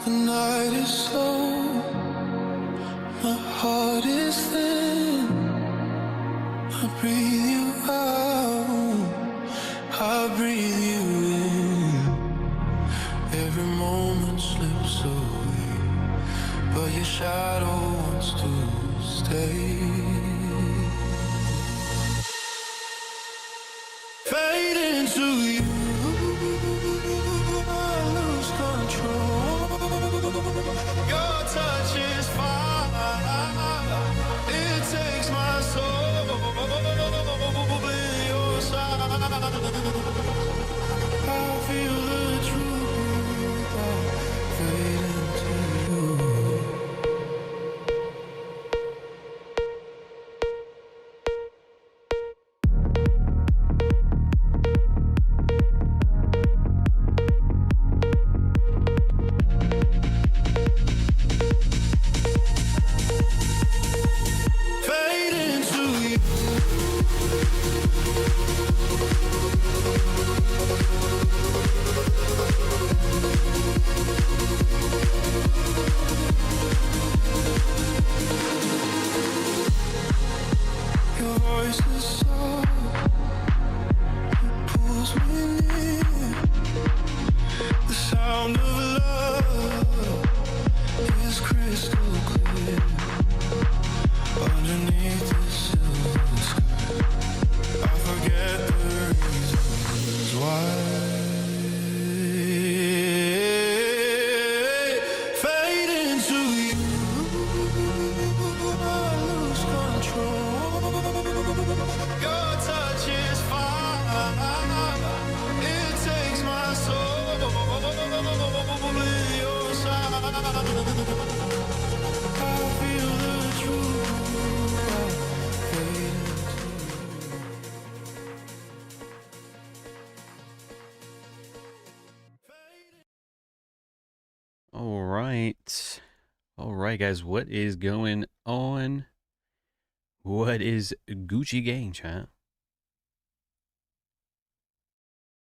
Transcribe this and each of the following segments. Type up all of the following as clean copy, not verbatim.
The night is slow, my heart is thin. I breathe you out, I breathe you in. Every moment slips away, but your shadow wants to stay. Fade into you, I lose control. Your touch is fire, it takes my soul. In your side, I feel the truth, I fade into you. Your voice is soft, it pulls me near. The sound of love is crystal clear. Underneath the silver sky, I forget the reasons why. Fade into you, I lose control. Your touch is fire, it takes my soul. In your side, I feel the truth, I fade into All right, guys, what is going on? What is Gucci gang, chat?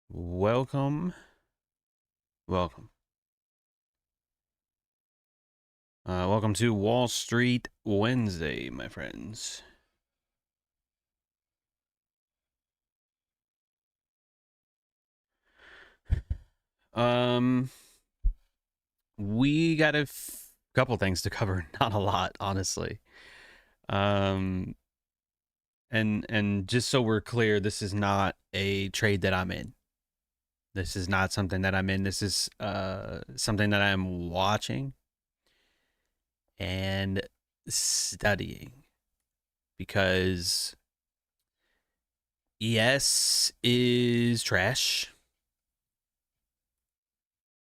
Welcome. Welcome to Wall Street Wednesday, my friends. We got a couple things to cover, not a lot, honestly. And just so we're clear, this is not a trade that I'm in. This is not something that I'm in. This is something that I'm watching and studying, because ES is trash.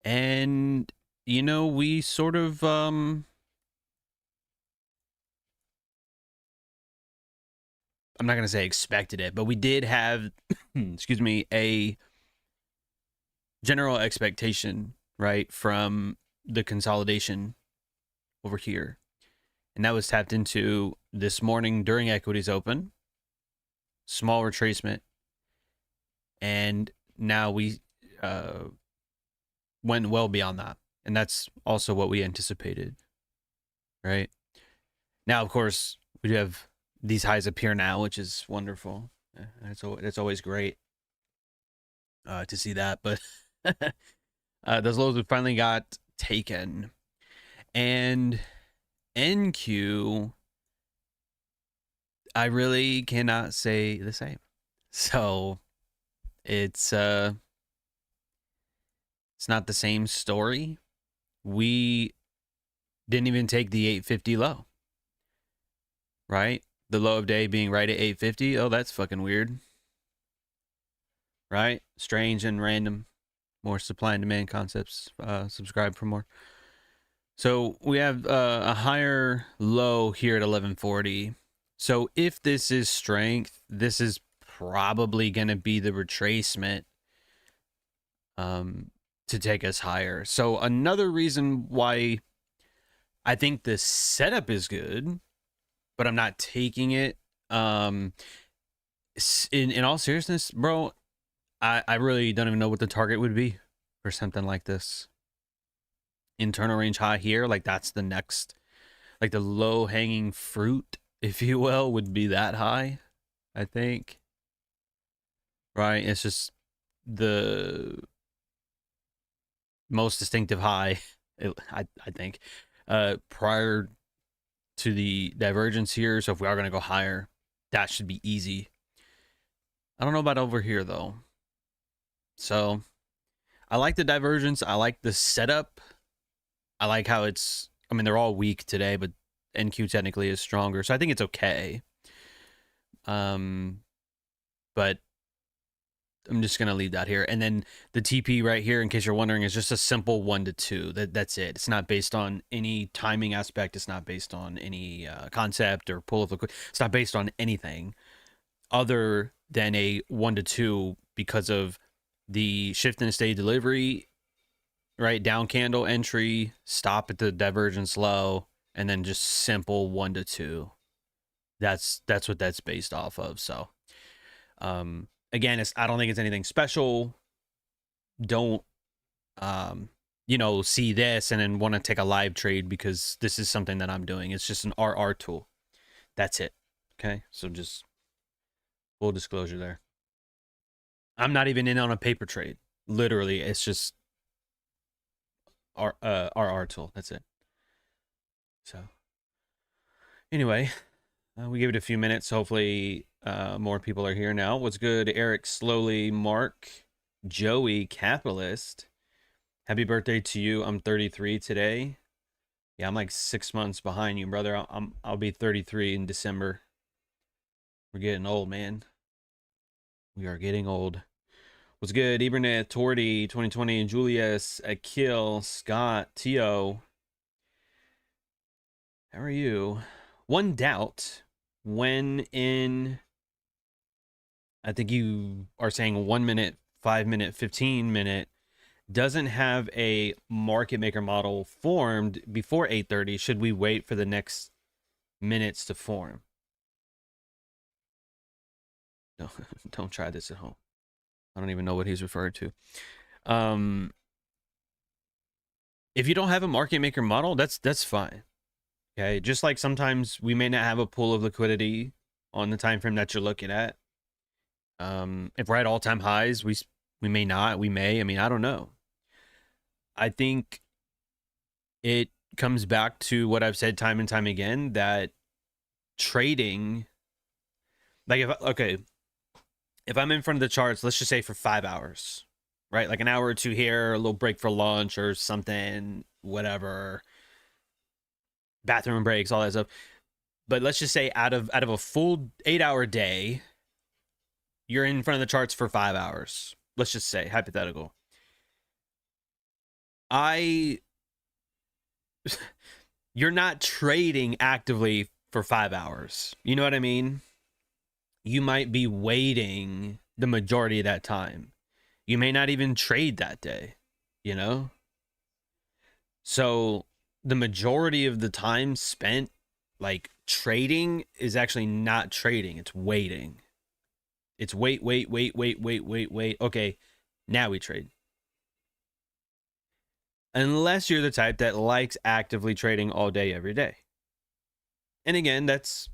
And, you know, we sort of, I'm not going to say expected it, but we did have, excuse me, a general expectation, right, from the consolidation over here. And that was tapped into this morning during equities open. Small retracement. And now we went well beyond that. And that's also what we anticipated, right? Now, of course, we do have these highs appear now, which is wonderful. It's always great to see that. But those lows we finally got taken. And NQ, I really cannot say the same. So It's not the same story. We didn't even take the 850 low, right? The low of day being right at 850. Oh, that's fucking weird, right? Strange and random. More supply and demand concepts. Subscribe for more. So we have a higher low here at 1140. So if this is strength, this is probably going to be the retracement to take us higher. So another reason why I think the setup is good, but I'm not taking it. In all seriousness, bro, I really don't even know what the target would be for something like this. Internal range high here, like that's the next, like the low hanging fruit, if you will, would be that high, I think. Right? It's just the most distinctive high, I think, prior to the divergence here. So if we are going to go higher, that should be easy. I don't know about over here though. So I like the divergence. I like the setup. I like how it's, I mean, they're all weak today, but NQ technically is stronger. So I think it's okay. But I'm just going to leave that here. And then the TP right here, in case you're wondering, is just a simple 1 to 2. That's it. It's not based on any timing aspect. It's not based on any concept or pull of liquidity. It's not based on anything other than a 1 to 2 because of the shift in steady delivery, right? Down candle entry, stop at the divergence low, and then just simple 1 to 2. That's what that's based off of. So, again, I don't think it's anything special. Don't, see this and then want to take a live trade because this is something that I'm doing. It's just an RR tool. That's it. Okay. So just full disclosure there. I'm not even in on a paper trade. Literally, it's just RR tool. That's it. So anyway, we give it a few minutes. Hopefully, more people are here now. What's good, Eric? Slowly, Mark, Joey, Capitalist. Happy birthday to you. I'm 33 today. Yeah, I'm like 6 months behind you, brother. I'll be 33 in December. We're getting old, man. We are getting old. What's good? Ebernet, Tordy, 2020, Julius, Akil, Scott, Tio. How are you? One doubt. When in, I think you are saying 1 minute, 5 minute, 15 minute, doesn't have a market maker model formed before 8:30. Should we wait for the next minutes to form? No, don't try this at home. I don't even know what he's referred to. If you don't have a market maker model, that's fine. Okay, just like sometimes we may not have a pool of liquidity on the time frame that you're looking at. If we're at all-time highs, we may not, we may. I mean, I don't know. I think it comes back to what I've said time and time again, that trading, like if I'm in front of the charts, let's just say for 5 hours, right? Like an hour or two here, a little break for lunch or something, whatever, bathroom breaks, all that stuff. But let's just say out of a full 8-hour day, you're in front of the charts for 5 hours. Let's just say, hypothetical. You're not trading actively for 5 hours. You know what I mean? You might be waiting the majority of that time. You may not even trade that day, you know? So the majority of the time spent like trading is actually not trading. It's waiting. It's wait. Okay, now we trade. Unless you're the type that likes actively trading all day, every day. And again, that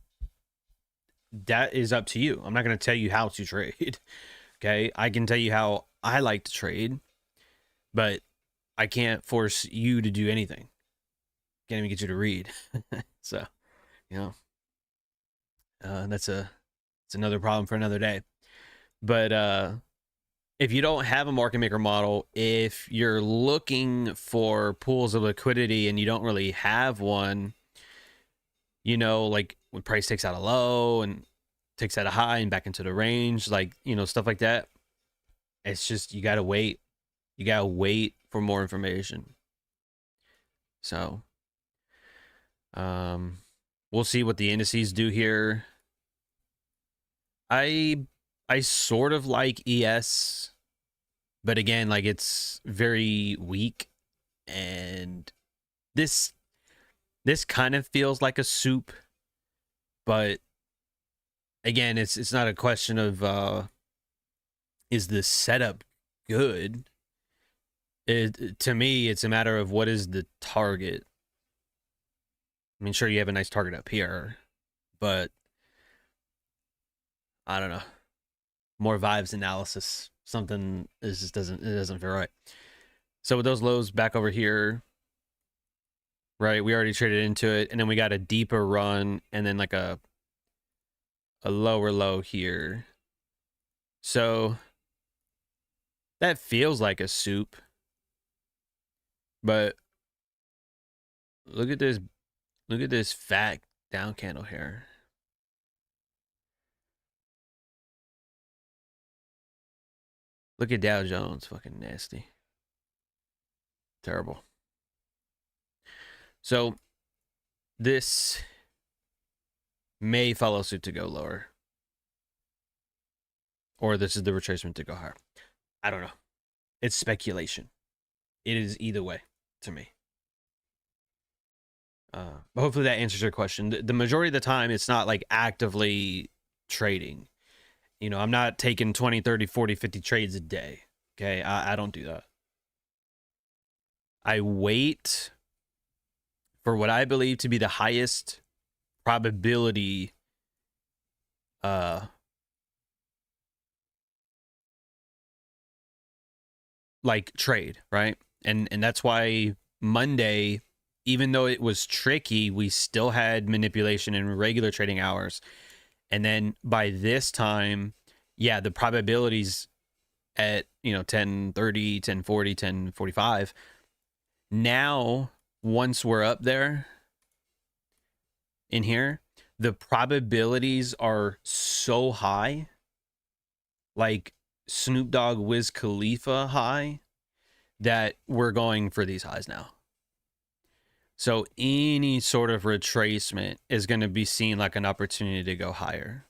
is up to you. I'm not going to tell you how to trade. Okay, I can tell you how I like to trade, but I can't force you to do anything. Can't even get you to read. So, that's another problem for another day. But if you don't have a market maker model, if you're looking for pools of liquidity and you don't really have one, you know, like when price takes out a low and takes out a high and back into the range, like, you know, stuff like that. It's just, you got to wait. You got to wait for more information. So, we'll see what the indices do here. I sort of like ES, but again, like it's very weak, and this kind of feels like a soup, but again, it's not a question of is the setup good? To me, it's a matter of what is the target. I mean, sure, you have a nice target up here, but I don't know. More vibes analysis. Something is just doesn't feel right. So with those lows back over here, right? We already traded into it, and then we got a deeper run, and then like a lower low here. So that feels like a soup, but look at this fat down candle here. Look at Dow Jones, fucking nasty. Terrible. So this may follow suit to go lower, or this is the retracement to go higher. I don't know. It's speculation. It is either way to me. But hopefully that answers your question. The majority of the time, it's not like actively trading. You know, I'm not taking 20, 30, 40, 50 trades a day. Okay, I don't do that. I wait for what I believe to be the highest probability like trade, right? And that's why Monday, even though it was tricky, we still had manipulation in regular trading hours. And then by this time, yeah, the probabilities at, you know, 1030, 1040, 1045. Now, once we're up there in here, the probabilities are so high, like Snoop Dogg Wiz Khalifa high, that we're going for these highs now. So any sort of retracement is going to be seen like an opportunity to go higher.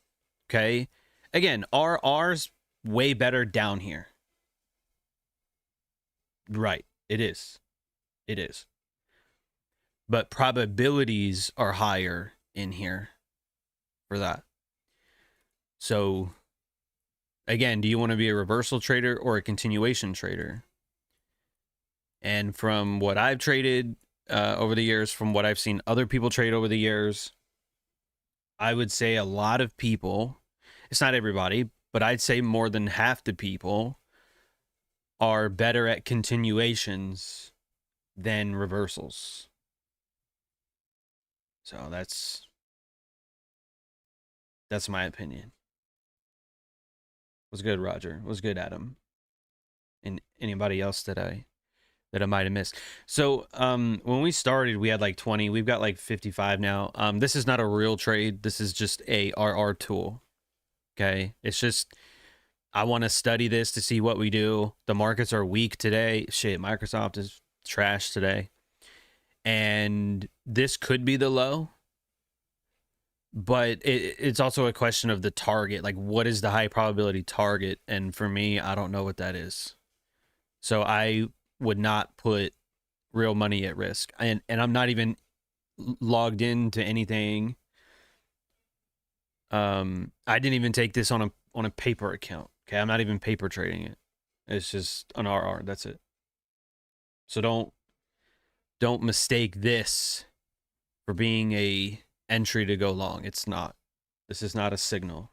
Okay. Again, R's way better down here. Right. It is. It is. But probabilities are higher in here for that. So again, do you want to be a reversal trader or a continuation trader? And from what I've traded over the years, from what I've seen other people trade over the years, I would say a lot of people, it's not everybody, but I'd say more than half the people are better at continuations than reversals. So that's my opinion. Was good, Roger. Was good, Adam. And anybody else that I might have missed. So when we started, we had like 20. We've got like 55 now. This is not a real trade. This is just a RR tool. Okay. It's just, I want to study this to see what we do. The markets are weak today. Shit, Microsoft is trash today. And this could be the low. But it's also a question of the target. Like, what is the high probability target? And for me, I don't know what that is. So I would not put real money at risk. And I'm not even logged into anything. I didn't even take this on a paper account. Okay, I'm not even paper trading it. It's just an RR. That's it. So don't mistake this for being a entry to go long. It's not. This is not a signal.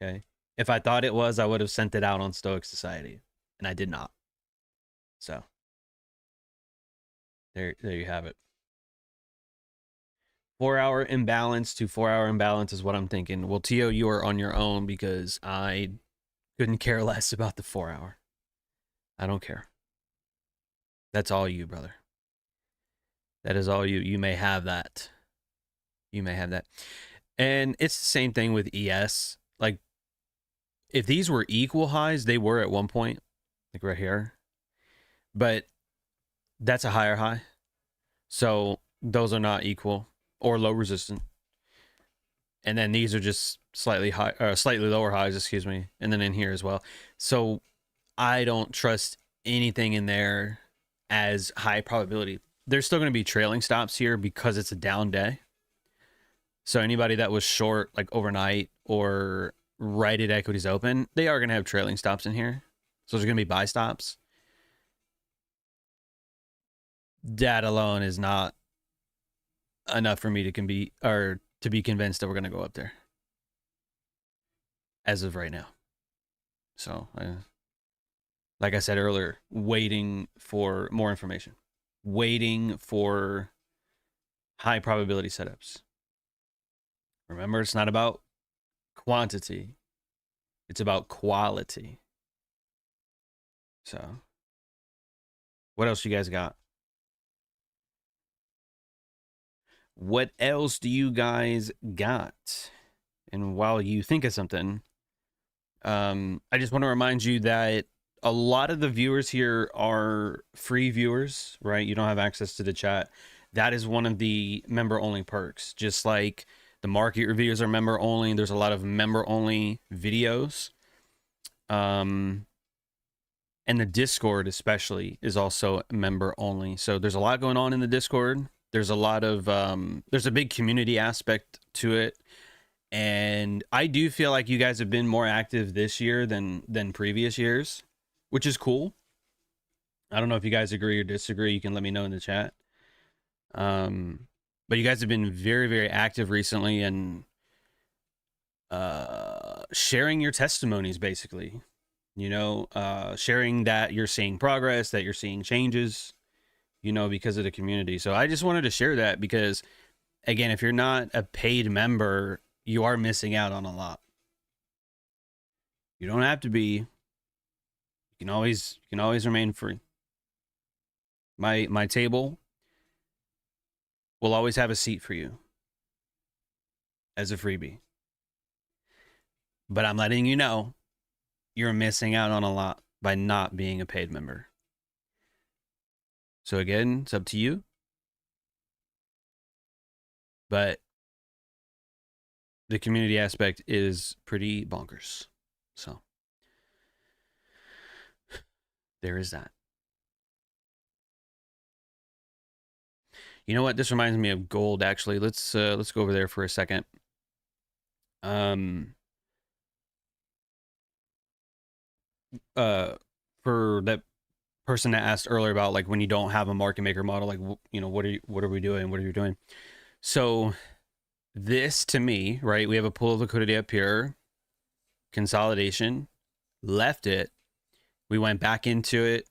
Okay. If I thought it was, I would have sent it out on Stoic Society, and I did not. So there you have it. 4 hour imbalance to 4 hour imbalance is what I'm thinking. Well, Tio, you are on your own because I couldn't care less about the 4 hour. I don't care. That's all you, brother. That is all you. You may have that. You may have that. And it's the same thing with ES. Like, if these were equal highs, they were at one point, like right here. But that's a higher high. So those are not equal or low resistant. And then these are just slightly lower highs, excuse me. And then in here as well. So I don't trust anything in there as high probability. There's still going to be trailing stops here because it's a down day. So anybody that was short like overnight or right at equities open, they are going to have trailing stops in here. So there's going to be buy stops. That alone is not enough for me to be convinced that we're going to go up there as of right now. So, like I said earlier, waiting for more information, waiting for high probability setups. Remember, it's not about quantity, it's about quality. So, what else you guys got? What else do you guys got? And while you think of something, I just want to remind you that a lot of the viewers here are free viewers, right? You don't have access to the chat. That is one of the member-only perks. Just like the market reviews are member-only, there's a lot of member-only videos. And the Discord especially is also member-only. So there's a lot going on in the Discord. There's a lot of there's a big community aspect to it, and I do feel like you guys have been more active this year than previous years, which is cool. I don't know if you guys agree or disagree. You can let me know in the chat. But you guys have been very, very active recently and sharing your testimonies, basically. You know, sharing that you're seeing progress, that you're seeing changes, you know, because of the community. So I just wanted to share that because, again, if you're not a paid member, you are missing out on a lot. You don't have to be. You can always remain free. My table will always have a seat for you as a freebie. But I'm letting you know you're missing out on a lot by not being a paid member. So again, it's up to you. But the community aspect is pretty bonkers. So there is that. You know what? This reminds me of gold, actually. Let's go over there for a second. For that person that asked earlier about like when you don't have a market maker model, like, you know, what are we doing? What are you doing? So this to me, right? We have a pool of liquidity up here, consolidation, left it. We went back into it,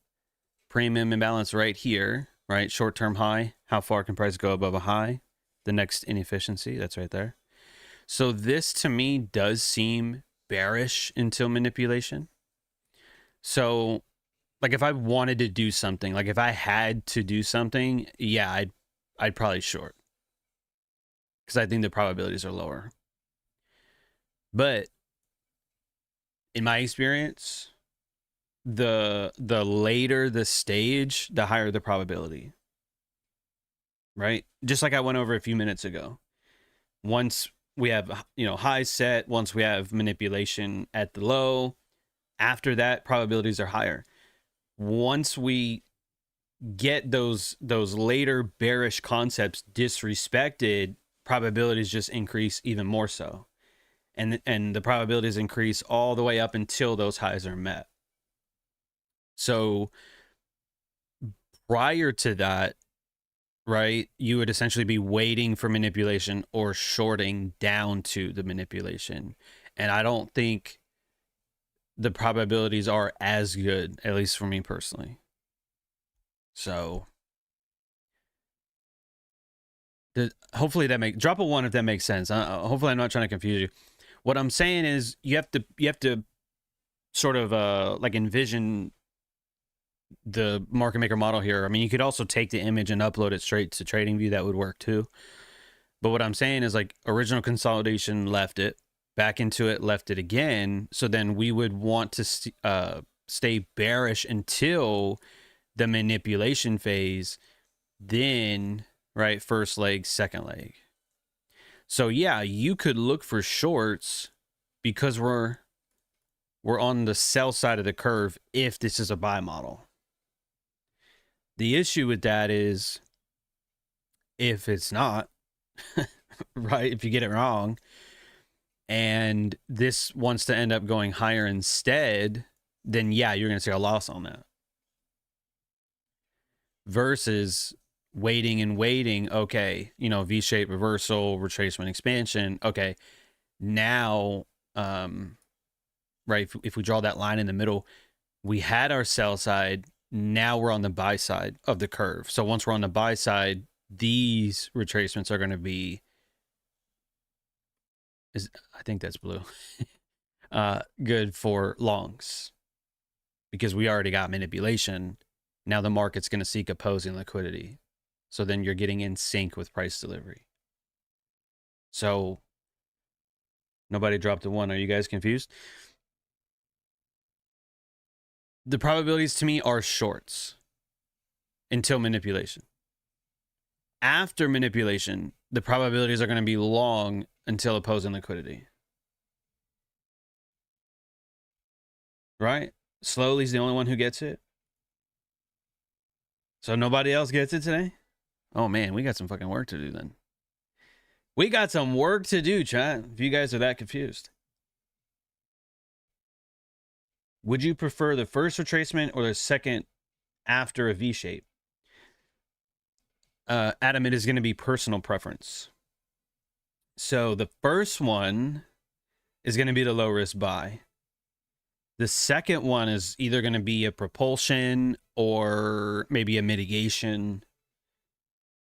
premium imbalance right here, right? Short-term high. How far can price go above a high? The next inefficiency, that's right there. So this to me does seem bearish until manipulation. So like if I wanted to do something, like if I had to do something, yeah, I'd probably short. Because I think the probabilities are lower. But in my experience, the later the stage, the higher the probability. Right? Just like I went over a few minutes ago. Once we have, you know, high set, once we have manipulation at the low, after that, probabilities are higher. Once we get those later bearish concepts disrespected, probabilities just increase even more so. And the probabilities increase all the way up until those highs are met. So prior to that, right, you would essentially be waiting for manipulation or shorting down to the manipulation. And I don't think the probabilities are as good, at least for me personally. So hopefully that drop a 1 if that makes sense. Hopefully I'm not trying to confuse you. What I'm saying is you have to sort of like envision the market maker model here. I mean, you could also take the image and upload it straight to TradingView. That would work too. But what I'm saying is like original consolidation left it, back into it, left it again. So then we would want to stay bearish until the manipulation phase, then, right, first leg, second leg. So yeah, you could look for shorts because we're on the sell side of the curve if this is a buy model. The issue with that is if it's not, right, if you get it wrong, and this wants to end up going higher instead, then yeah, you're going to see a loss on that. Versus waiting and waiting, okay, you know, V-shaped reversal, retracement, expansion, okay, now, right, if we draw that line in the middle, we had our sell side, now we're on the buy side of the curve. So once we're on the buy side, these retracements are going to be, I think that's blue, good for longs because we already got manipulation. Now the market's going to seek opposing liquidity. So then you're getting in sync with price delivery. So nobody dropped a 1. Are you guys confused? The probabilities to me are shorts until manipulation. After manipulation, the probabilities are going to be long until opposing liquidity. Right? Slowly's the only one who gets it. So nobody else gets it today? Oh man, we got some fucking work to do then. We got some work to do, chat, if you guys are that confused. Would you prefer the first retracement or the second after a V shape? Adam, it is going to be personal preference. So the first one is going to be the low risk buy. The second one is either going to be a propulsion or maybe a mitigation,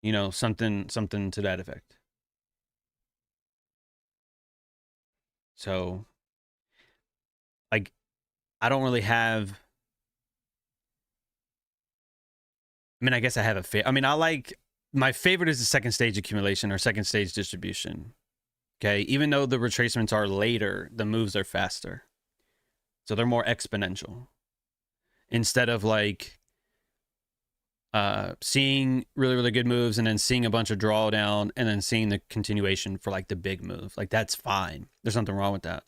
you know, something to that effect. So, like, I don't really have, I mean, I guess I have a I mean, I like, my favorite is the second stage accumulation or second stage distribution. Okay, even though the retracements are later, the moves are faster. So they're more exponential. Instead of like seeing really, really good moves and then seeing a bunch of drawdown and then seeing the continuation for like the big move. Like that's fine. There's nothing wrong with that.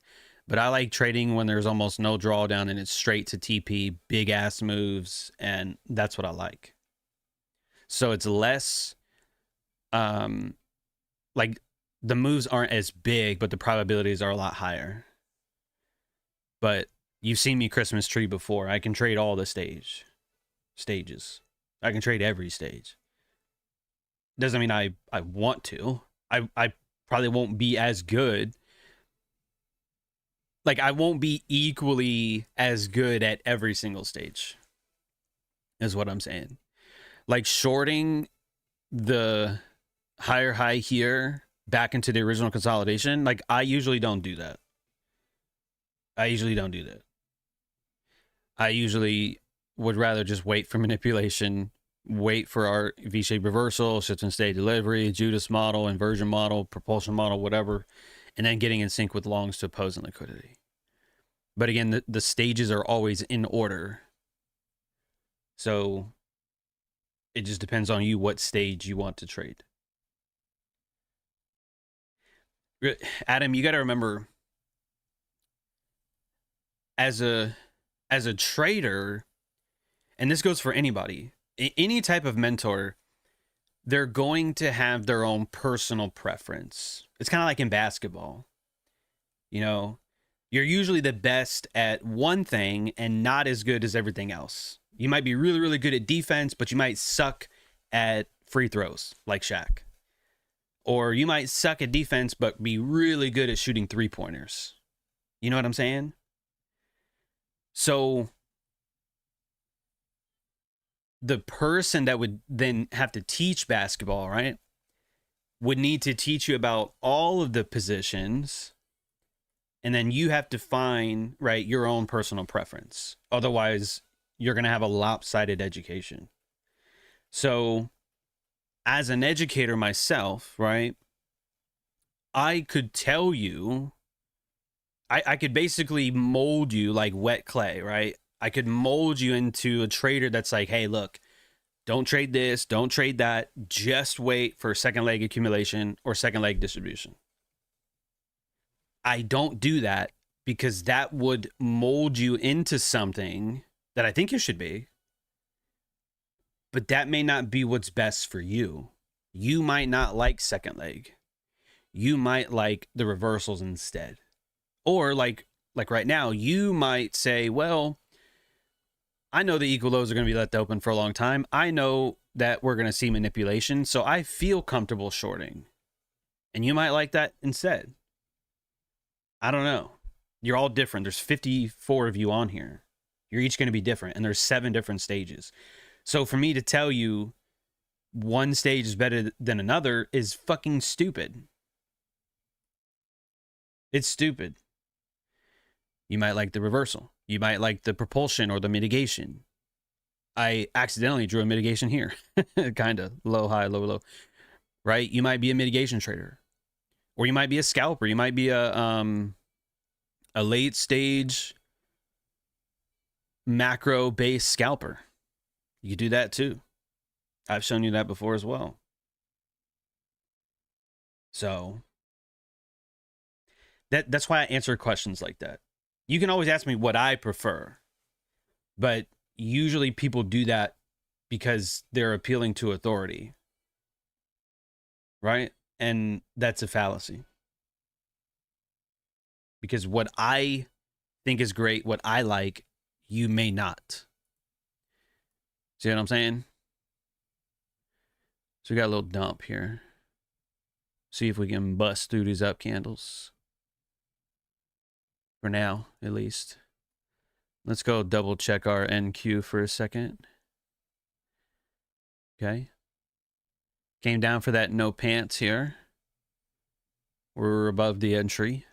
But I like trading when there's almost no drawdown and it's straight to TP, big ass moves, and that's what I like. So it's less like the moves aren't as big, but the probabilities are a lot higher. But you've seen me Christmas tree before. I can trade all the stages. I can trade every stage. Doesn't mean I want to. I probably won't be as good. Like, I won't be equally as good at every single stage, is what I'm saying. Like, shorting the higher high here back into the original consolidation, like, I usually don't do that. I usually would rather just wait for manipulation, wait for our V-shaped reversal, shift and stay delivery, Judas model, inversion model, propulsion model, whatever, and then getting in sync with longs to opposing liquidity. But again, the stages are always in order. So it just depends on you what stage you want to trade. Adam, you got to remember, as a trader, and this goes for anybody, any type of mentor, they're going to have their own personal preference. It's kind of like in basketball. You know, you're usually the best at one thing and not as good as everything else. You might be really, really good at defense, but you might suck at free throws like Shaq. Or you might suck at defense, but be really good at shooting three-pointers. You know what I'm saying? So the person that would then have to teach basketball, right, would need to teach you about all of the positions, and then you have to find, right, your own personal preference. Otherwise, you're going to have a lopsided education. So as an educator myself, right, I could tell you, I could basically mold you like wet clay, right? I could mold you into a trader that's like, hey, look, don't trade this, don't trade that, just wait for second leg accumulation or second leg distribution. I don't do that because that would mold you into something that I think you should be, but that may not be what's best for you. You might not like second leg. You might like the reversals instead. Or like right now, you might say, well, I know the equal lows are going to be left open for a long time. I know that we're going to see manipulation, so I feel comfortable shorting. And you might like that instead. I don't know. You're all different. There's 54 of you on here. You're each going to be different, and there's 7 different stages. So for me to tell you one stage is better than another is fucking stupid. It's stupid. You might like the reversal. You might like the propulsion or the mitigation. I accidentally drew a mitigation here. Kind of. Low, high, low, low. Right? You might be a mitigation trader. Or you might be a scalper. You might be a late stage macro-based scalper. You could do that too. I've shown you that before as well. So that's why I answer questions like that. You can always ask me what I prefer, but usually people do that because they're appealing to authority, right? And that's a fallacy. Because what I think is great, what I like, you may not. See what I'm saying? So we got a little dump here. See if we can bust through these up candles. For now, at least. Let's go double check our NQ for a second. Okay. Came down for that no pants here. We're above the entry.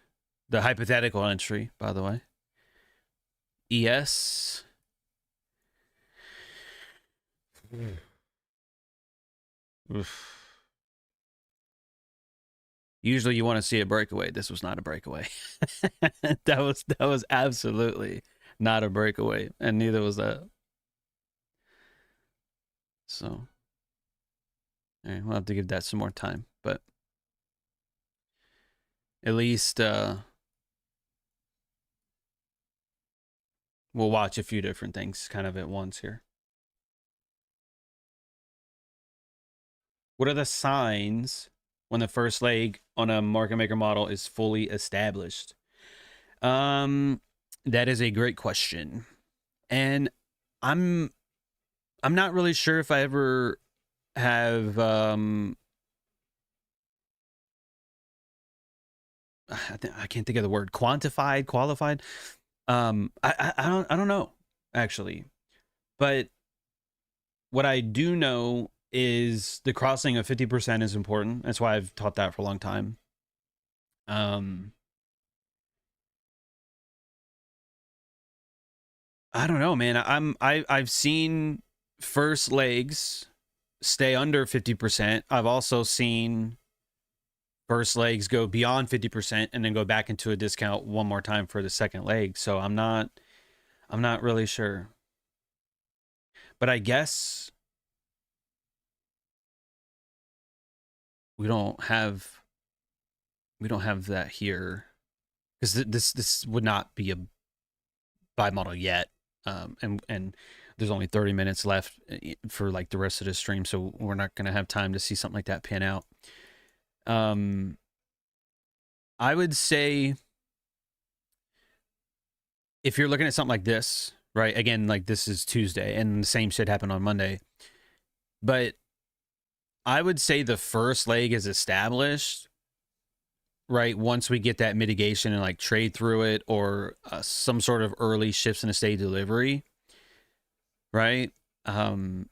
The hypothetical entry, by the way. ES. Oof. Usually you want to see a breakaway. This was not a breakaway. that was absolutely not a breakaway, and neither was that. So, all right, we'll have to give that some more time, but at least we'll watch a few different things kind of at once here. What are the signs when the first leg on a market maker model is fully established? That is a great question. And I'm not really sure if I ever have I can't think of the word, qualified. I don't know actually. But what I do know is the crossing of 50% is important. That's why I've taught that for a long time. I don't know, man. I've seen first legs stay under 50%. I've also seen first legs go beyond 50% and then go back into a discount one more time for the second leg. So I'm not really sure. But I guess we don't have that here, because this would not be a buy model yet. And there's only 30 minutes left for like the rest of the stream, so we're not going to have time to see something like that pan out. I would say if you're looking at something like this, right? Again, like this is Tuesday and the same shit happened on Monday. But I would say the first leg is established, right? Once we get that mitigation and like trade through it, or some sort of early shifts in a state delivery, right? But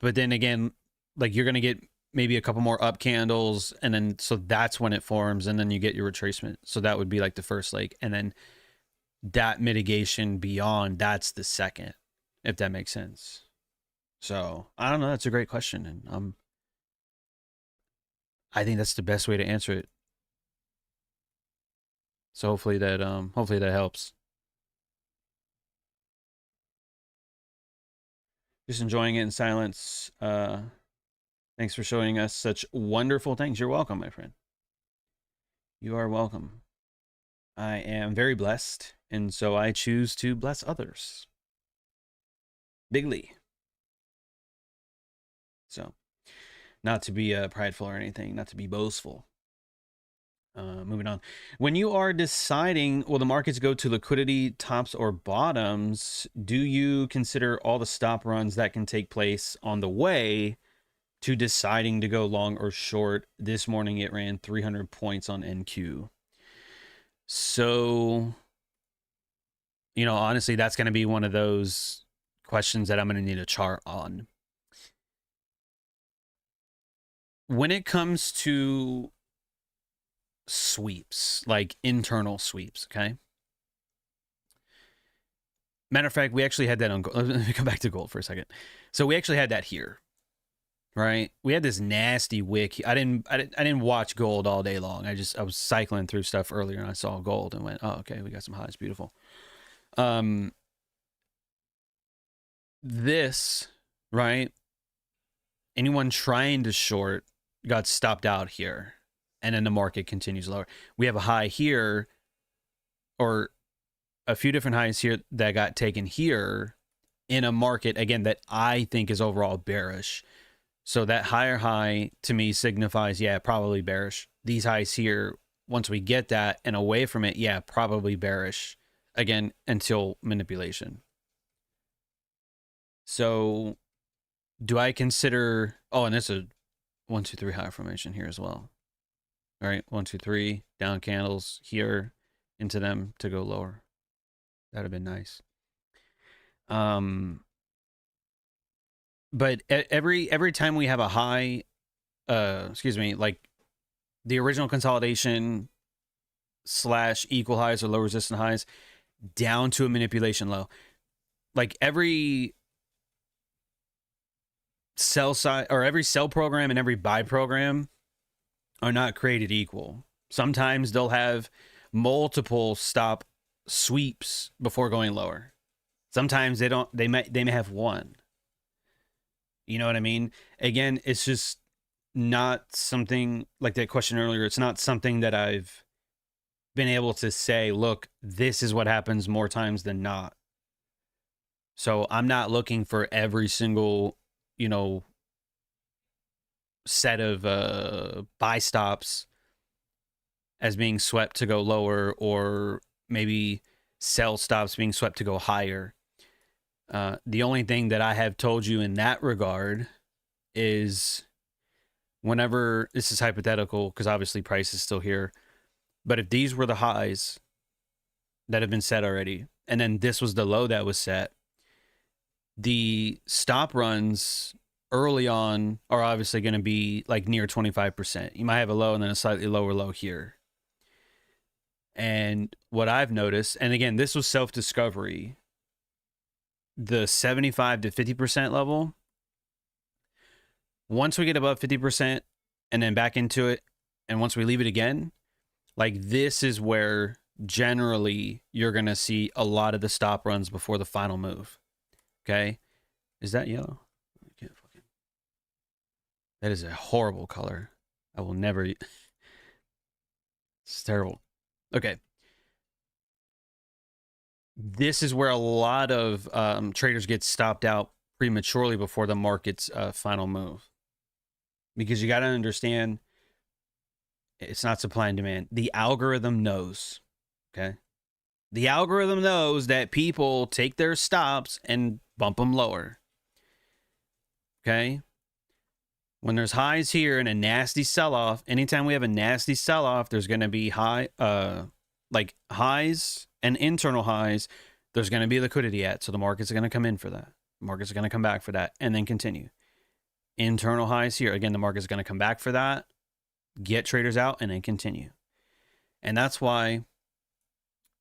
then again, like you're going to get maybe a couple more up candles, and then so that's when it forms, and then you get your retracement. So that would be like the first leg, and then that mitigation beyond, that's the second. if that makes sense. So I don't know. That's a great question, and I think that's the best way to answer it. So hopefully that helps. Just enjoying it in silence. Thanks for showing us such wonderful things. You're welcome, my friend. You are welcome. I am very blessed, and so I choose to bless others. Bigly. So, not to be prideful or anything, not to be boastful. Moving on. When you are deciding, will the markets go to liquidity, tops, or bottoms, do you consider all the stop runs that can take place on the way to deciding to go long or short? This morning it ran 300 points on NQ. So, you know, honestly, that's going to be one of those questions that I'm going to need a chart on. When it comes to sweeps, like internal sweeps, okay? Matter of fact, we actually had that on gold. Let me come back to gold for a second. So we actually had that here, right? We had this nasty wick. I didn't watch gold all day long. I was cycling through stuff earlier and I saw gold and went, oh, okay, we got some highs, beautiful. This, right? Anyone trying to short got stopped out here, and then the market continues lower. We have a high here, or a few different highs here that got taken here in a market, again, that I think is overall bearish. So that higher high to me signifies, yeah, probably bearish. These highs here, once we get that and away from it, yeah, probably bearish again until manipulation. So do I consider, oh, and this is a 1, 2, 3 high formation here as well. All right, 1, 2, 3 down candles here into them to go lower. That'd have been nice. But every time we have a high, like the original consolidation / equal highs or low resistant highs down to a manipulation low, like every sell side or every sell program and every buy program are not created equal. Sometimes they'll have multiple stop sweeps before going lower. Sometimes they don't. They may have one. You know what I mean? Again, it's just not something like that question earlier. It's not something that I've been able to say, look, this is what happens more times than not. So I'm not looking for every single, you know, set of buy stops as being swept to go lower, or maybe sell stops being swept to go higher. The only thing that I have told you in that regard is whenever, this is hypothetical because obviously price is still here, but if these were the highs that have been set already, and then this was the low that was set, the stop runs early on are obviously going to be like near 25%. You might have a low and then a slightly lower low here. And what I've noticed, and again, this was self-discovery, the 75 to 50% level, once we get above 50% and then back into it, and once we leave it again, like this is where generally you're going to see a lot of the stop runs before the final move. Okay? Is that yellow? I can't fucking... That is a horrible color. I will never... It's terrible. Okay. This is where a lot of traders get stopped out prematurely before the market's final move. Because you got to understand, it's not supply and demand. The algorithm knows, okay? The algorithm knows that people take their stops and bump them lower, okay? When there's highs here and a nasty sell-off, anytime we have a nasty sell-off, there's going to be like highs and internal highs. There's going to be liquidity at, so the markets are going to come in for that. The markets are going to come back for that and then continue. Internal highs here. Again, the market is going to come back for that, get traders out, and then continue. And that's why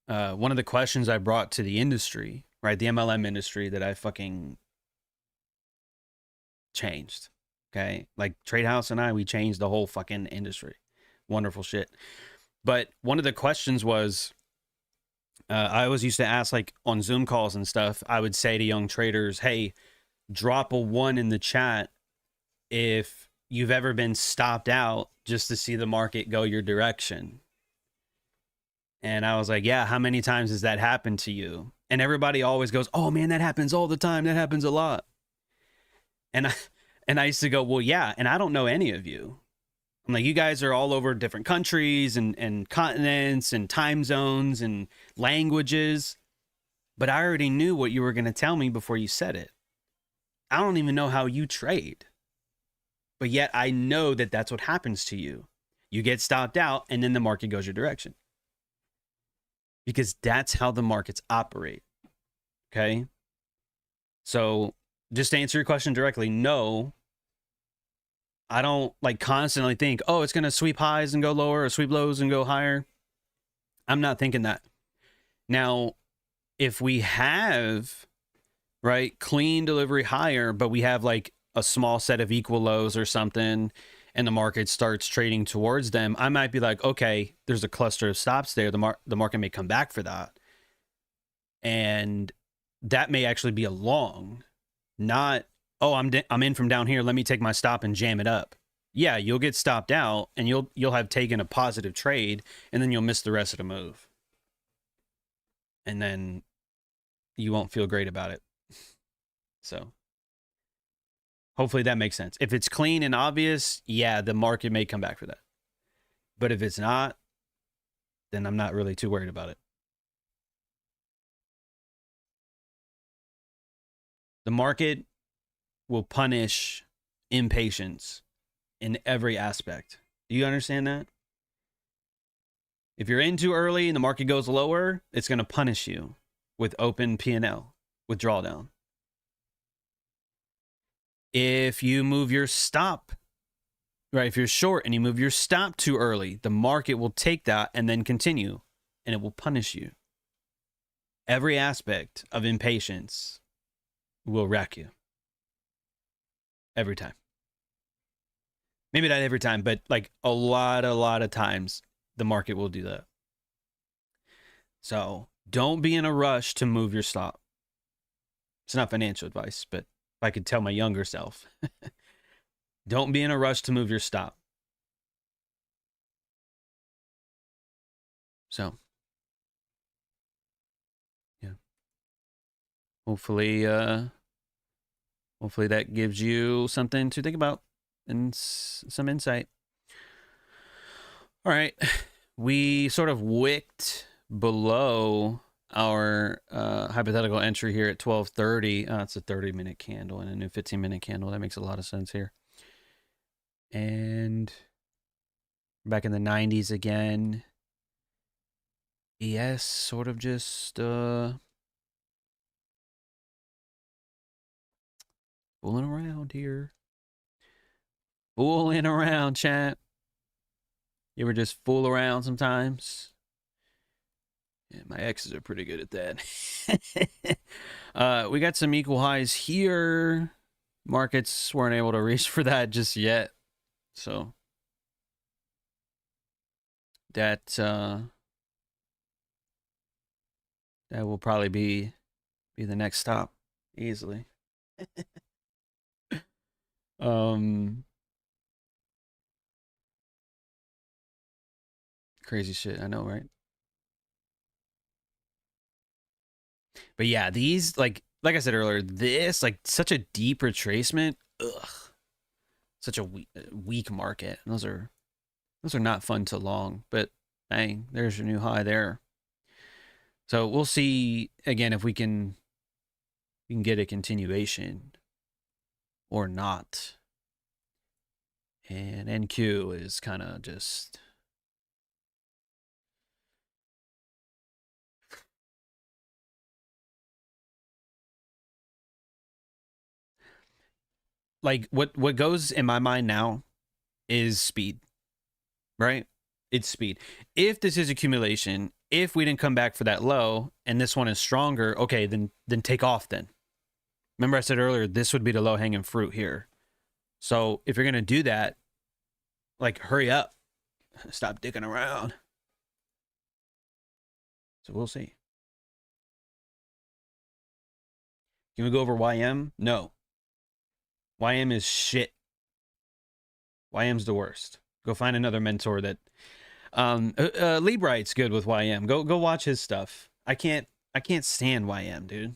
one of the questions I brought to the industry right? The MLM industry that I fucking changed. Okay. Like Trade House and we changed the whole fucking industry. Wonderful shit. But one of the questions was, I always used to ask, like on Zoom calls and stuff, I would say to young traders, hey, drop a 1 in the chat if you've ever been stopped out just to see the market go your direction. And I was like, yeah, how many times has that happened to you? And everybody always goes, oh man, that happens all the time. That happens a lot. And I used to go, well, yeah. And I don't know any of you. I'm like, you guys are all over different countries and continents and time zones and languages. But I already knew what you were going to tell me before you said it. I don't even know how you trade. But yet I know that that's what happens to you. You get stopped out and then the market goes your direction. Because that's how the markets operate. Okay? So just to answer your question directly, no, I don't like constantly think, oh, it's going to sweep highs and go lower or sweep lows and go higher. I'm not thinking that. Now, if we have, right, clean delivery higher, but we have like a small set of equal lows or something, and the market starts trading towards them, I might be like, okay, there's a cluster of stops there. The market may come back for that. And that may actually be a long, not, oh, I'm in from down here. Let me take my stop and jam it up. Yeah, you'll get stopped out and you'll have taken a positive trade and then you'll miss the rest of the move. And then you won't feel great about it. So hopefully that makes sense. If it's clean and obvious, yeah, the market may come back for that. But if it's not, then I'm not really too worried about it. The market will punish impatience in every aspect. Do you understand that? If you're in too early and the market goes lower, it's going to punish you with open P&L, with drawdown. If you move your stop, right, if you're short and you move your stop too early, the market will take that and then continue, and it will punish you. Every aspect of impatience will wreck you. Every time. Maybe not every time, but like a lot of times the market will do that. So don't be in a rush to move your stop. It's not financial advice, but if I could tell my younger self, don't be in a rush to move your stop. So, yeah. Hopefully that gives you something to think about and some insight. All right. We sort of wicked below our hypothetical entry here at 12:30. It's a 30-minute candle and a new 15-minute candle. That makes a lot of sense here. And back in the 90s again. ES sort of just fooling around here. Fooling around, chat. You ever just fool around sometimes? Yeah, my exes are pretty good at that. We got some equal highs here. Markets weren't able to reach for that just yet. So that will probably be the next stop easily. Crazy shit, I know, right? But yeah, these like I said earlier, this like such a deep retracement, such a weak market. Those are not fun to long, but bang, there's your new high there. So we'll see again if we can get a continuation or not. And NQ is kind of just like what goes in my mind now is speed, right? It's speed. If this is accumulation if we didn't come back for that low and this one is stronger, okay, then take off then. Remember I said earlier, this would be the low-hanging fruit here. So if you're going to do that, like, hurry up. Stop dicking around. So we'll see. Can we go over YM? No. YM is shit. YM's the worst. Go find another mentor that... Lee Bright's good with YM. Go watch his stuff. I can't stand YM, dude.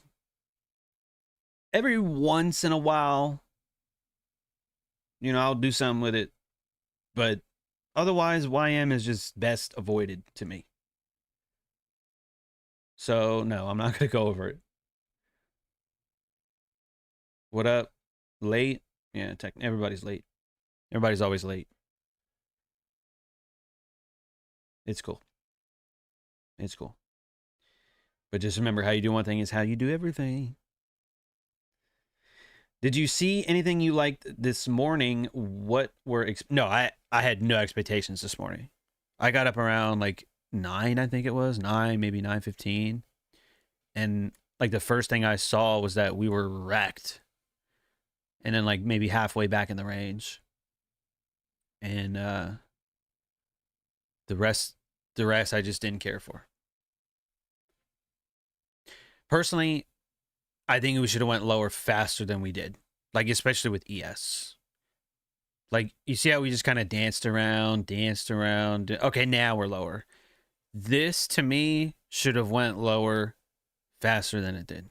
Every once in a while, you know, I'll do something with it. But otherwise, YM is just best avoided to me. So, no, I'm not going to go over it. What up? Late? Yeah, everybody's late. Everybody's always late. It's cool. It's cool. But just remember, how you do one thing is how you do everything. Did you see anything you liked this morning? What were... No, I had no expectations this morning. I got up around like 9, I think it was. 9, maybe 9:15. And like the first thing I saw was that we were wrecked. And then like maybe halfway back in the range. And the rest I just didn't care for. Personally, I think we should have went lower faster than we did. Like, especially with ES. Like, you see how we just kind of danced around. Okay, now we're lower. This, to me, should have went lower faster than it did.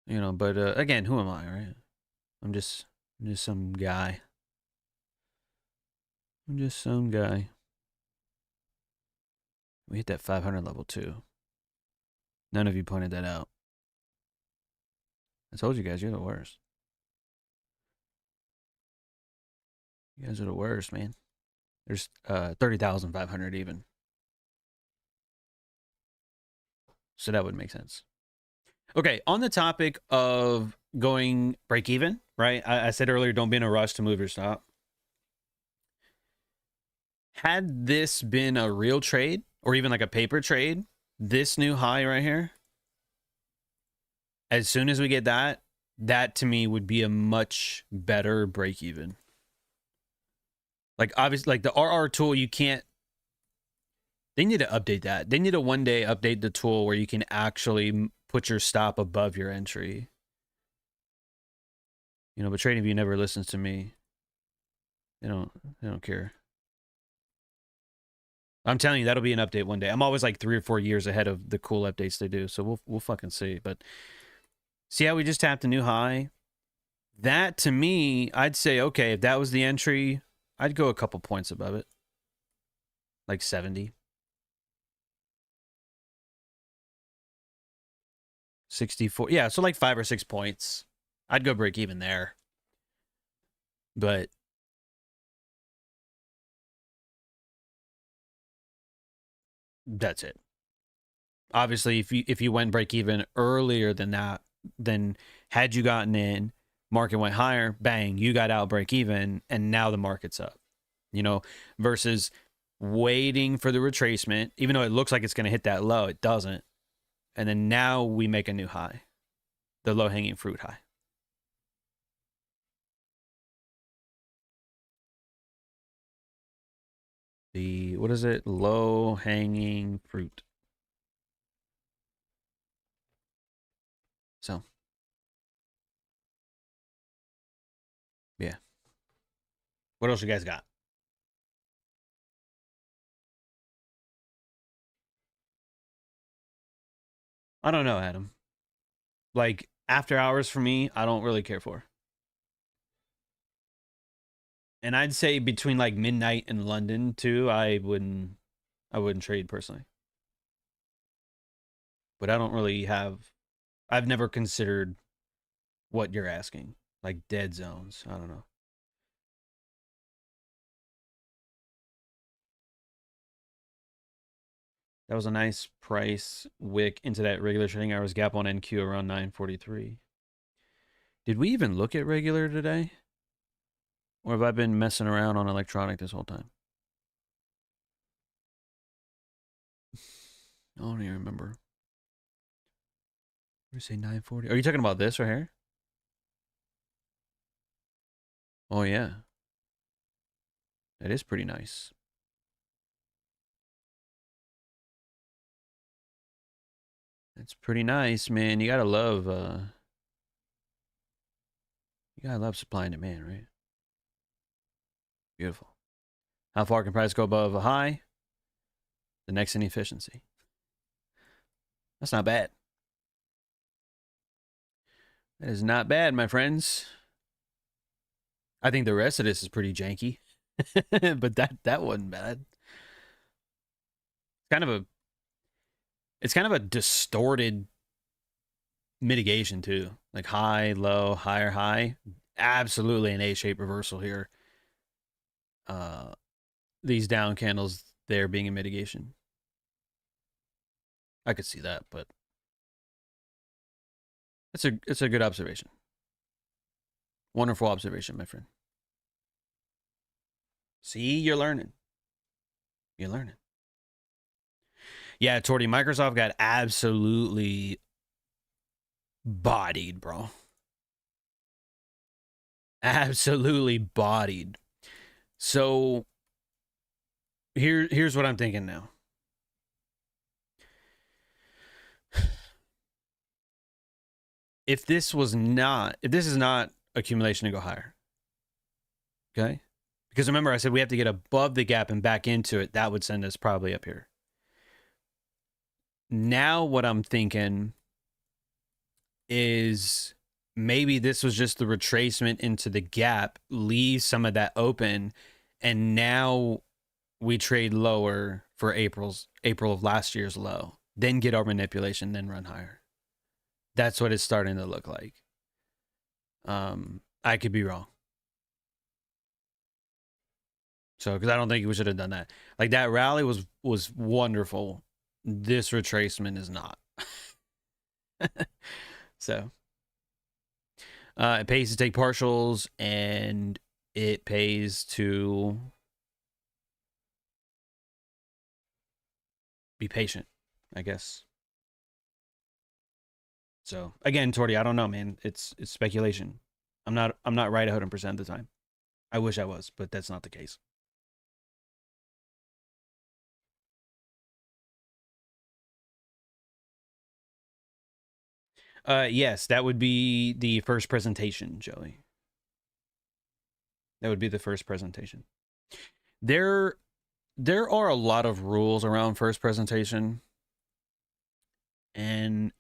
You know, but again, who am I, right? I'm just some guy. I'm just some guy. We hit that 500 level too. None of you pointed that out. I told you guys, you're the worst. You guys are the worst, man. There's 30,500 even. So that would make sense. Okay, on the topic of going break even, right? I said earlier, don't be in a rush to move your stop. Had this been a real trade, or even like a paper trade, this new high right here, as soon as we get that to me would be a much better break even. Like, obviously, like the RR tool, you can't... They need to update that. They need to one day update the tool where you can actually put your stop above your entry. You know, but TradingView never listens to me. They don't care. I'm telling you, that'll be an update one day. I'm always like 3 or 4 years ahead of the cool updates they do, so we'll fucking see. But see how we just tapped a new high? That, to me, I'd say, okay, if that was the entry, I'd go a couple points above it. Like 70. 64. Yeah, so like 5 or 6 points. I'd go break even there. But that's it. Obviously, if you went break even earlier than that, then had you gotten in, market went higher, bang, you got out break even, and now the market's up. You know, versus waiting for the retracement, even though it looks like it's going to hit that low, it doesn't. And then now we make a new high, the low-hanging fruit high. The, what is it? Low-hanging fruit. So, yeah. What else you guys got? I don't know, Adam. Like, after hours for me, I don't really care for. And I'd say between like midnight and London too, I wouldn't trade personally. But I don't really have... I've never considered what you're asking. Like dead zones. I don't know. That was a nice price wick into that regular trading hours gap on NQ around 943. Did we even look at regular today? Or have I been messing around on electronic this whole time? I don't even remember. What did you say, 940? Are you talking about this right here? Oh, yeah. That is pretty nice. That's pretty nice, man. You gotta love supply and demand, right? Beautiful. How far can price go above a high? The next inefficiency. That's not bad. That is not bad, my friends. I think the rest of this is pretty janky. But that wasn't bad. It's kind of a distorted mitigation too. Like high, low, higher, high. Absolutely an A-shaped reversal here. These down candles there being a mitigation. I could see that, but it's a good observation. Wonderful observation, my friend. See, you're learning. You're learning. Yeah, Torty, Microsoft got absolutely bodied, bro. Absolutely bodied. So here's what I'm thinking now. If this is not accumulation to go higher, okay? Because remember, I said we have to get above the gap and back into it. That would send us probably up here. Now what I'm thinking is maybe this was just the retracement into the gap, leave some of that open, and now we trade lower for April of last year's low, then get our manipulation, then run higher. That's what it's starting to look like. I could be wrong. So, because I don't think we should have done that. Like that rally was wonderful. This retracement is not. So, it pays to take partials and it pays to be patient, I guess. So again, Torty, I don't know, man. It's speculation. I'm not right 100% of the time. I wish I was, but that's not the case. Yes, that would be the first presentation, Joey. That would be the first presentation. There are a lot of rules around first presentation, and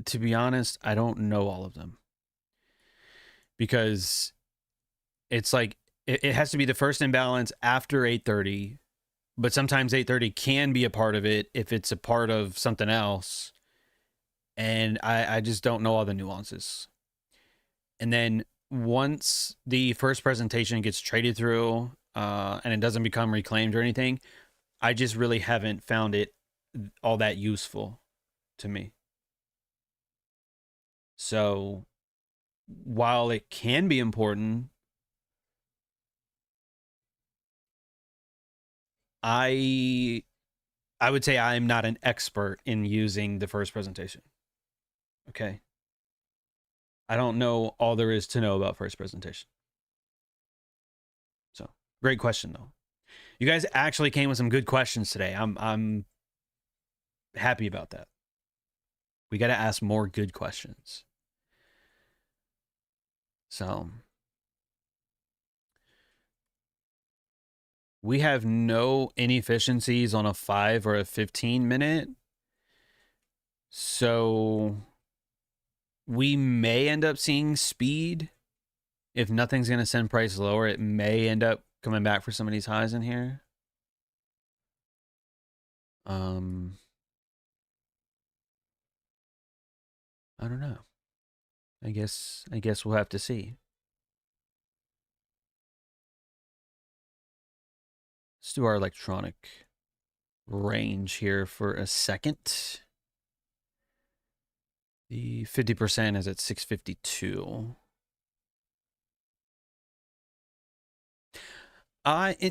to be honest, I don't know all of them. Because it's like it has to be the first imbalance after 8:30, but sometimes 8:30 can be a part of it if it's a part of something else. And I just don't know all the nuances. And then once the first presentation gets traded through and it doesn't become reclaimed or anything, I just really haven't found it all that useful to me. So while it can be important, I would say I'm not an expert in using the first presentation. Okay. I don't know all there is to know about first presentation. So, great question though. You guys actually came with some good questions today. I'm happy about that. We got to ask more good questions. So, we have no inefficiencies on a 5 or a 15 minute. So, we may end up seeing speed. If nothing's going to send price lower, it may end up coming back for some of these highs in here. I don't know. I guess we'll have to see. Let's do our electronic range here for a second. The 50% is at 652.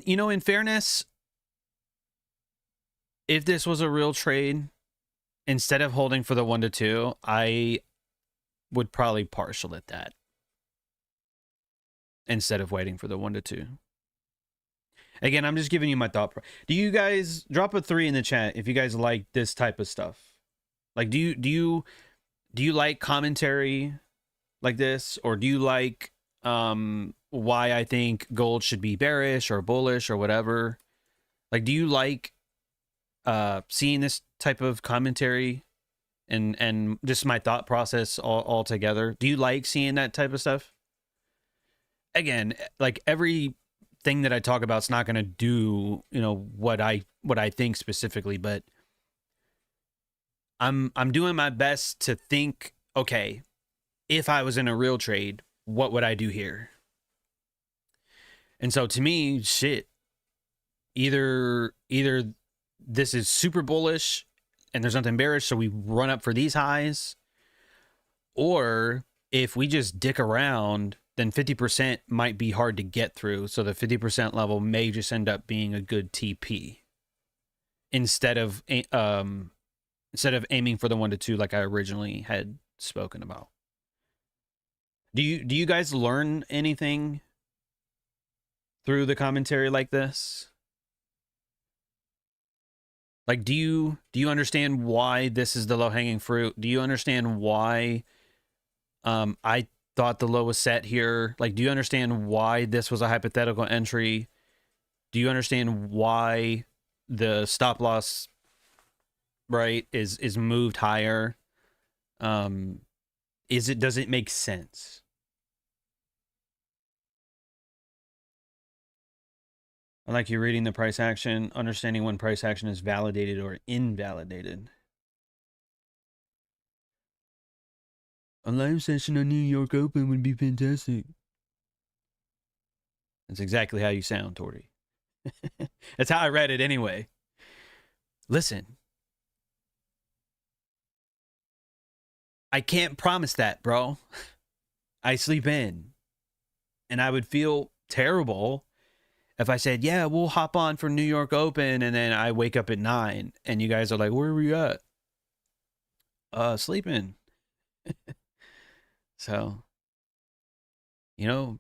You know, in fairness, if this was a real trade, instead of holding for the 1 to 2, I would probably partial at that instead of waiting for the 1 to 2. Again, I'm just giving you my thought. Do you guys drop a 3 in the chat if you guys like this type of stuff? Like, do you like commentary like this, or do you like why I think gold should be bearish or bullish or whatever? Like, do you like seeing this type of commentary and just my thought process all together? Do you like seeing that type of stuff? Again, like, everything that I talk about is not going to do, you know, what I think specifically, but I'm doing my best to think, okay, if I was in a real trade, what would I do here? And so to me, shit, either this is super bullish and there's nothing bearish, so we run up for these highs, or if we just dick around, then 50% might be hard to get through. So the 50% level may just end up being a good TP instead of aiming for the 1 to 2 like I originally had spoken about. Do you guys learn anything through the commentary like this? Like, do you understand why this is the low-hanging fruit? Do you understand why I thought the low was set here? Like, do you understand why this was a hypothetical entry? Do you understand why the stop loss, right, is moved higher? Does it make sense? I like you reading the price action, understanding when price action is validated or invalidated. A live session on New York Open would be fantastic. That's exactly how you sound, Torty. That's how I read it anyway. Listen, I can't promise that, bro. I sleep in. And I would feel terrible if I said, yeah, we'll hop on for New York Open, and then I wake up at 9 and you guys are like, where were you at? Sleeping. So, you know,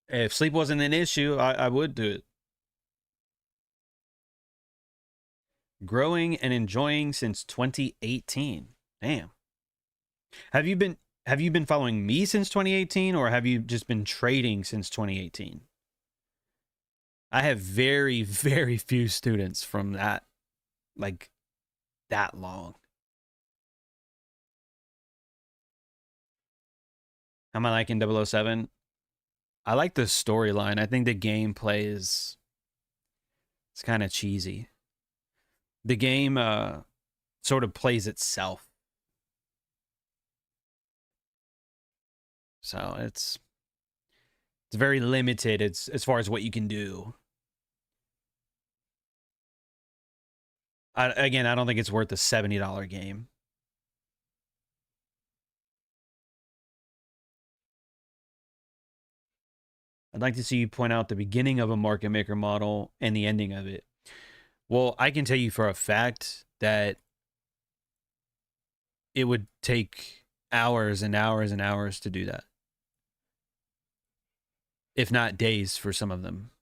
if sleep wasn't an issue, I would do it. Growing and enjoying since 2018. Damn. Have you been following me since 2018, or have you just been trading since 2018? I have very, very few students from that, like, that long. How am I liking 007? I like the storyline. I think the gameplay it's kind of cheesy. The game sort of plays itself. So it's very limited as far as what you can do. Again, I don't think it's worth a $70 game. I'd like to see you point out the beginning of a market maker model and the ending of it. Well, I can tell you for a fact that it would take hours and hours and hours to do that, if not days for some of them.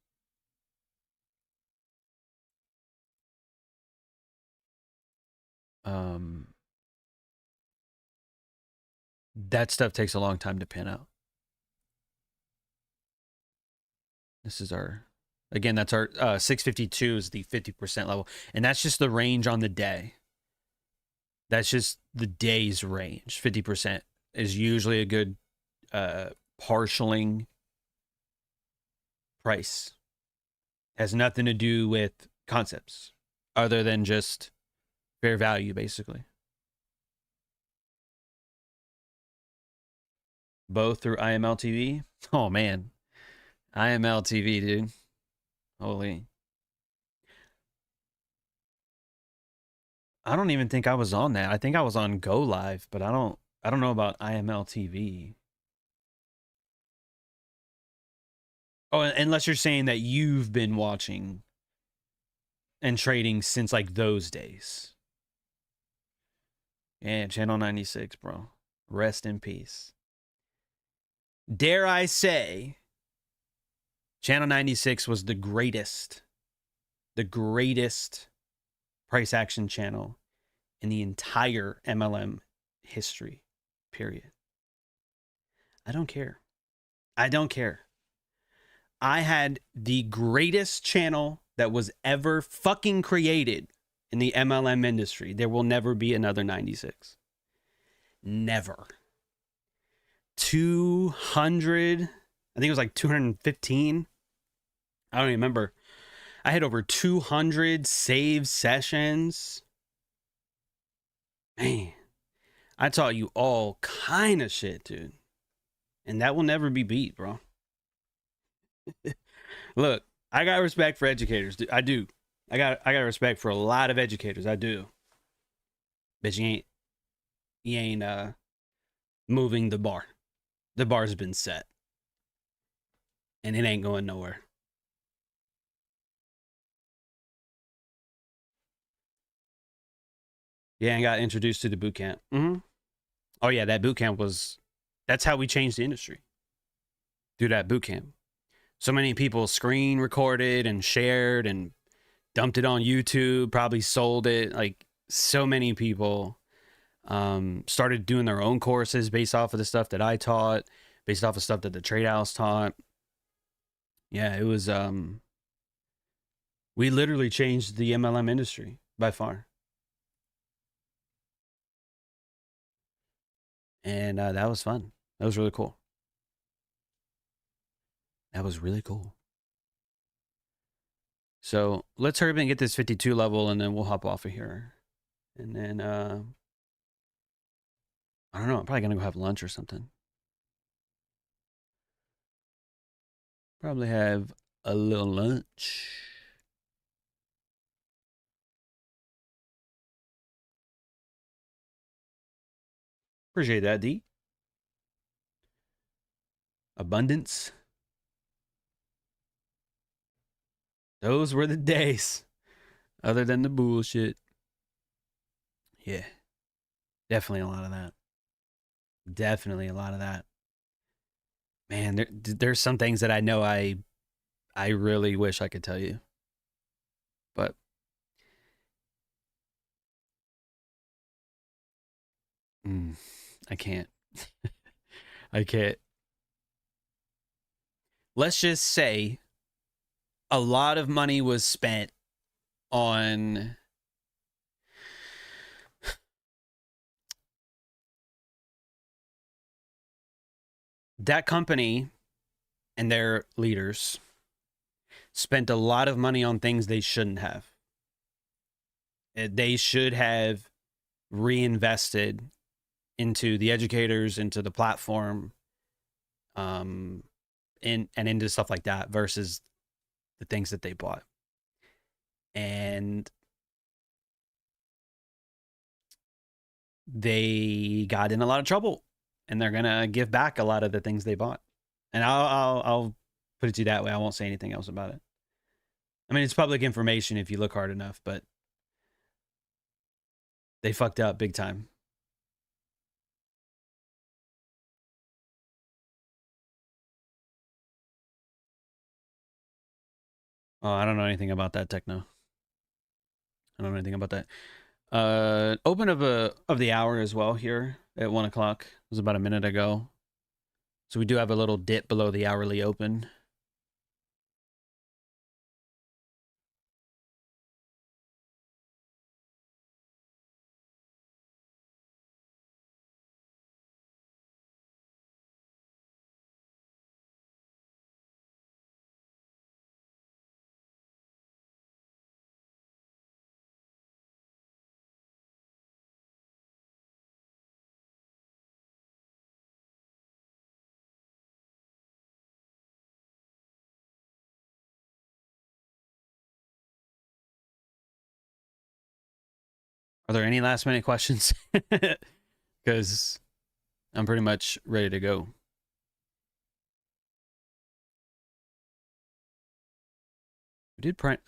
That stuff takes a long time to pin out. This is our, again, that's our 652 is the 50% level. And that's just the range on the day. That's just the day's range. 50% is usually a good partialing price. Has nothing to do with concepts other than just fair value, basically. Both through IML TV. Oh, man. IML TV, dude. Holy. I don't even think I was on that. I think I was on Go Live, but I don't know about IML TV. Oh, unless you're saying that you've been watching and trading since like those days. Yeah, Channel 96, bro. Rest in peace. Dare I say, Channel 96 was the greatest price action channel in the entire MLM history, period. I don't care. I don't care. I had the greatest channel that was ever fucking created in the MLM industry. There will never be another 96. Never. 200, I think it was like 215. I don't even remember. I had over 200 save sessions. Man, I taught you all kind of shit, dude. And that will never be beat, bro. Look, I got respect for educators. I do. I got respect for a lot of educators. I do. But you ain't moving the bar. The bar's been set. And it ain't going nowhere. Yeah, and got introduced to the boot camp. Oh yeah, that boot camp that's how we changed the industry. Through that boot camp. So many people screen recorded and shared and dumped it on YouTube, probably sold it. Like so many people started doing their own courses based off of the stuff that I taught, based off of stuff that the trade house taught. Yeah, it was we literally changed the MLM industry by far. And that was fun. That was really cool. That was really cool. So let's hurry up and get this 52 level, and then we'll hop off of here. And then, I don't know. I'm probably going to go have lunch or something. Probably have a little lunch. Appreciate that, D. Abundance. Those were the days. Other than the bullshit. Yeah. Definitely a lot of that. Definitely a lot of that. Man, there's some things that I know I really wish I could tell you. But I can't. I can't. Let's just say a lot of money was spent on that company, and their leaders spent a lot of money on things they shouldn't have. They should have reinvested into the educators, into the platform, and into stuff like that versus the things that they bought. And they got in a lot of trouble, and they're gonna give back a lot of the things they bought. And I'll put it to you that way. I won't say anything else about it. I mean, it's public information if you look hard enough, but they fucked up big time. Oh, I don't know anything about that, Techno. I don't know anything about that. Open of the hour as well here at 1 o'clock. It was about a minute ago. So we do have a little dip below the hourly open. Are there any last minute questions? Because I'm pretty much ready to go. We did print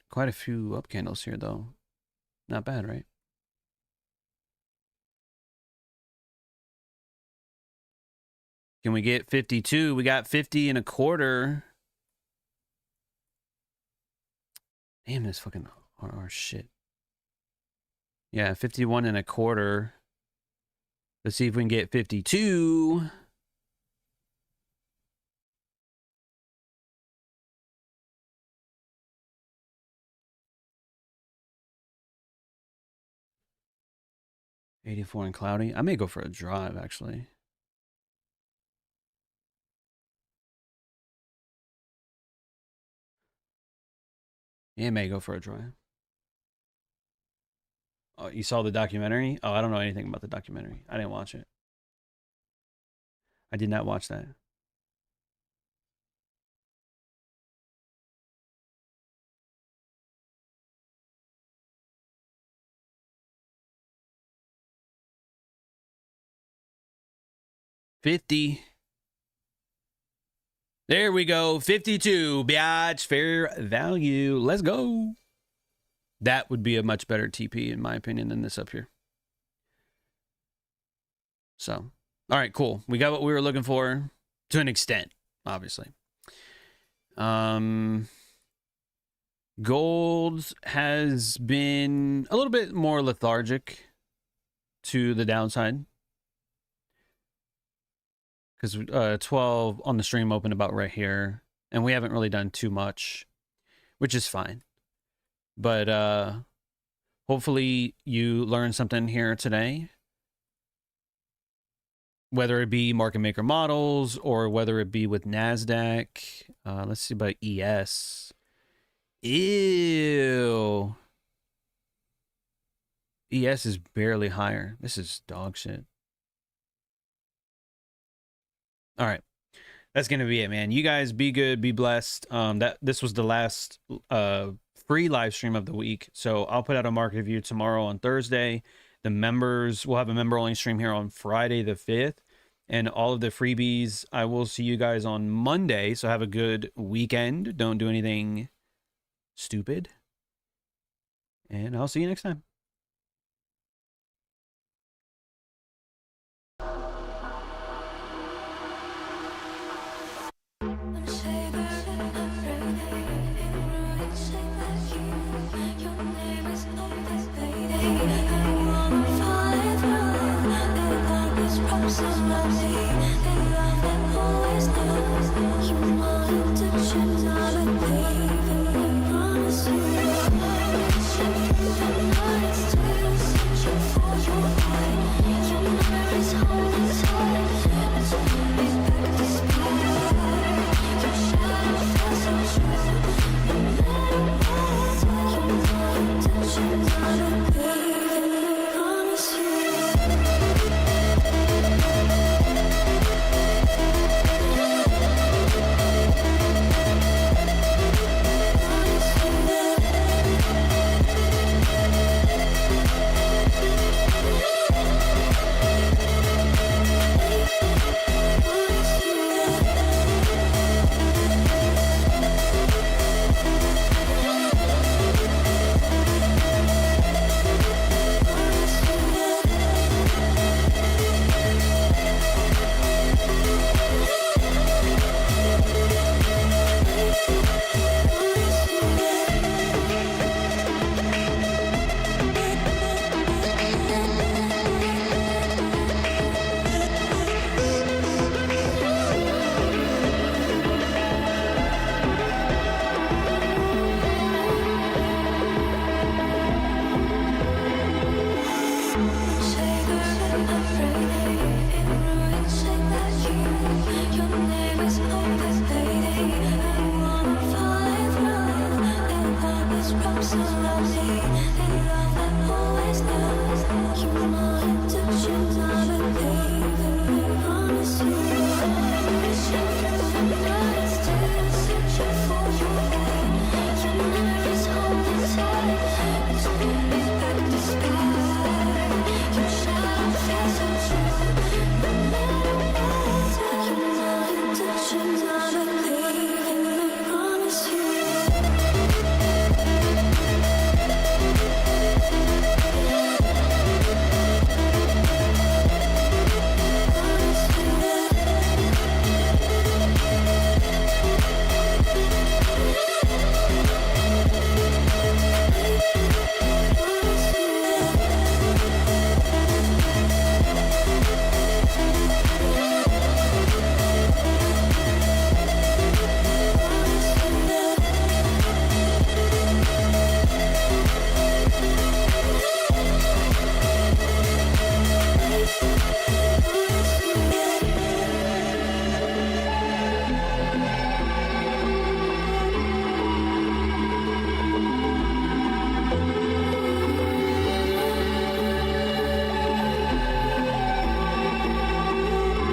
quite a few up candles here, though. Not bad, right? Can we get 52? We got 50 and a quarter. Damn, this fucking RR shit. Yeah, 51 and a quarter. Let's see if we can get 52. $84 and cloudy. I may go for a drive, actually. Yeah, I may go for a drive. Oh, you saw the documentary? Oh, I don't know anything about the documentary. I didn't watch it. I did not watch that. $50. There we go. 52. Biatch, fair value. Let's go. That would be a much better TP, in my opinion, than this up here. So, all right, cool. We got what we were looking for to an extent, obviously. Gold has been a little bit more lethargic to the downside. Because 12 on the stream opened about right here. And we haven't really done too much, which is fine. But hopefully you learned something here today. Whether it be market maker models or whether it be with Nasdaq. Let's see about ES. Ew. ES is barely higher. This is dog shit. All right. That's going to be it, man. You guys be good, be blessed. This was the last free live stream of the week. So I'll put out a market review tomorrow on Thursday. The members will have a member only stream here on Friday the 5th. And all of the freebies, I will see you guys on Monday. So have a good weekend. Don't do anything stupid. And I'll see you next time.